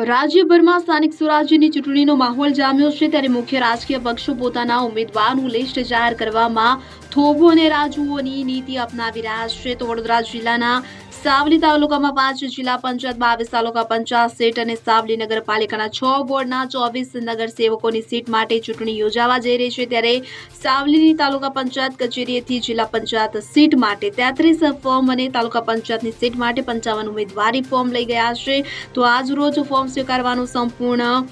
રાજ્યભરમાં સ્થાનિક સ્વરાજ્યની ચૂંટણીનો માહોલ જામ્યો છે, ત્યારે મુખ્ય રાજકીય પક્ષો પોતાના ઉમેદવારનું લિસ્ટ જાહેર કરવામાં થોભો અને રાજુઓની નીતિ અપનાવી રહ્યા છે. તો વડોદરા જિલ્લાના સાવલી તાલુકામાં 5 જિલ્લા પંચાયત, 22 તાલુકા પંચાયત સીટ અને સાવલી નગરપાલિકાના 6 વોર્ડના 24 નગરસેવકોની સીટ માટે ચૂંટણી યોજાવા જઈ રહી છે. ત્યારે સાવલીની તાલુકા પંચાયત કચેરીએથી જિલ્લા પંચાયત સીટ માટે 33 ફોર્મ અને તાલુકા પંચાયતની સીટ માટે 55 ઉમેદવારી ફોર્મ લઈ ગયા છે. તો આજ રોજ ફોર્મ સ્વીકારવાનું સંપૂર્ણ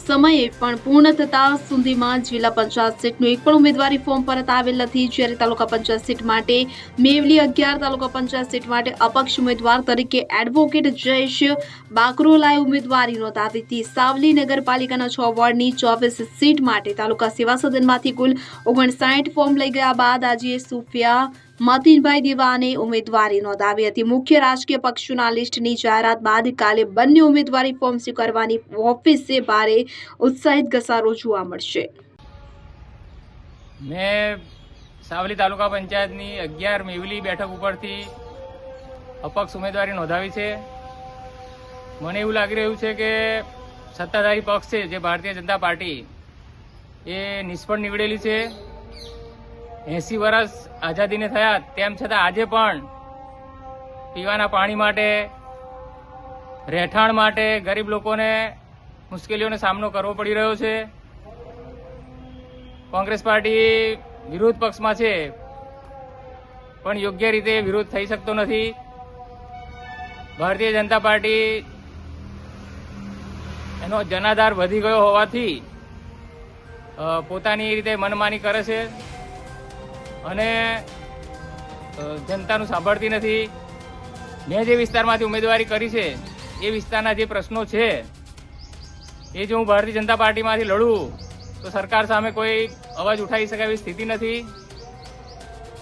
સમયે પણ પૂર્ણ થતા સુધીમાં જિલ્લા પંચાયત સીટનું એક પણ ઉમેદવારી ફોર્મ પરત આવેલ નથી. જ્યારે તાલુકા પંચાયત સીટ માટે મેવલી 11, તાલુકા પંચાયત સીટ માટે અપક્ષ ઉમેદવાર તરીકે એડવોકેટ જયેશ બાકરોલાએ ઉમેદવારી નોંધાવી હતી. સાવલી નગરપાલિકાના 6 વોર્ડની 24 સીટ માટે તાલુકા સેવા સદનમાંથી કુલ 59 ફોર્મ લઈ ગયા બાદ આજે સુફિયા મતીનભાઈ દેવાને ઉમેદવારી નોંધાવી હતી. મુખ્ય રાજકીય પક્ષોના લિસ્ટની જાહેરાત બાદ કાલે બંને ઉમેદવારી ફોર્મ સ્વીકારવાની ઓફિસે ભારે ઉત્સાહિત ઘસારો જોવા મળશે. મેં સાવલી તાલુકા પંચાયતની 11 મેવલી બેઠક ઉપરથી અપક્ષ ઉમેદવારી નોંધાવી છે. મને એવું લાગી રહ્યું છે કે સત્તાધારી પક્ષ છે જે ભારતીય જનતા પાર્ટી એ નિષ્ફળ નીવડેલી છે. 80 વર્ષ આઝાદીને થયા તેમ છતાં આજે પણ પીવાના પાણી માટે, રહેઠાણ માટે ગરીબ લોકોને મુશ્કેલીઓનો સામનો કરવો પડી રહ્યો છે. કોંગ્રેસ પાર્ટી વિરોધ પક્ષમાં છે પણ યોગ્ય રીતે વિરોધ થઈ શકતો નથી. ભારતીય જનતા પાર્ટી એનો જનાધાર વધી ગયો હોવાથી પોતાની રીતે મનમાની કરે છે અને જનતાનું સાંભળતી નથી. મેં જે વિસ્તારમાંથી ઉમેદવારી કરી છે એ વિસ્તારના જે પ્રશ્નો છે એ જો હું ભારતીય જનતા પાર્ટીમાંથી લડું તો સરકાર સામે કોઈ અવાજ ઉઠાવી શકે એવી સ્થિતિ નથી.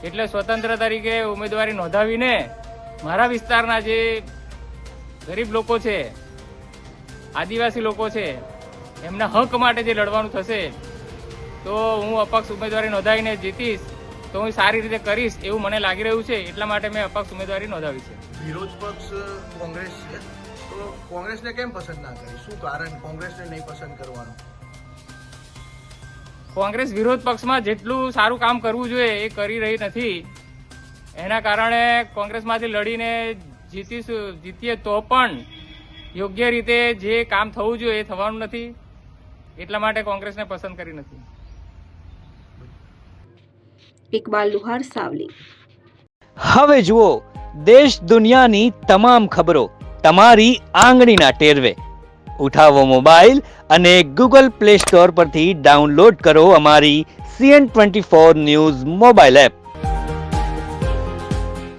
એટલે સ્વતંત્ર તરીકે ઉમેદવારી નોંધાવીને મારા વિસ્તારના જે ગરીબ લોકો છે, આદિવાસી લોકો છે, એમના હક માટે જે લડવાનું થશે તો હું અપક્ષ ઉમેદવારી નોંધાવીને જીતીશ તો હું સારી રીતે કરીશ એવું મને લાગી રહ્યું છે. એટલા માટે મેં અપક્ષ ઉમેદવારી નોંધાવી છે. વિરોધ પક્ષ કોંગ્રેસ છે, તો કોંગ્રેસને કેમ પસંદ ના કરી? શું કારણ કોંગ્રેસને નહીં પસંદ કરવાનું? કોંગ્રેસ વિરોધ પક્ષમાં જેટલું સારું કામ કરવું જોઈએ એ કરી રહી નથી. એના કારણે કોંગ્રેસમાંથી લડીને જીતીએ તો પણ યોગ્ય રીતે જે કામ થવું જોઈએ એ થવાનું નથી. એટલા માટે કોંગ્રેસને પસંદ કરી નથી. ઇકબાલ લુહાર, સાવલી. હવે જુઓ દેશ દુનિયાની તમામ ખબરો તમારી આંગળીના ટેરવે. ઉઠાવો મોબાઈલ અને ગૂગલ પ્લે સ્ટોર પરથી ડાઉનલોડ કરો અમારી CN24 ન્યૂઝ મોબાઈલ એપ.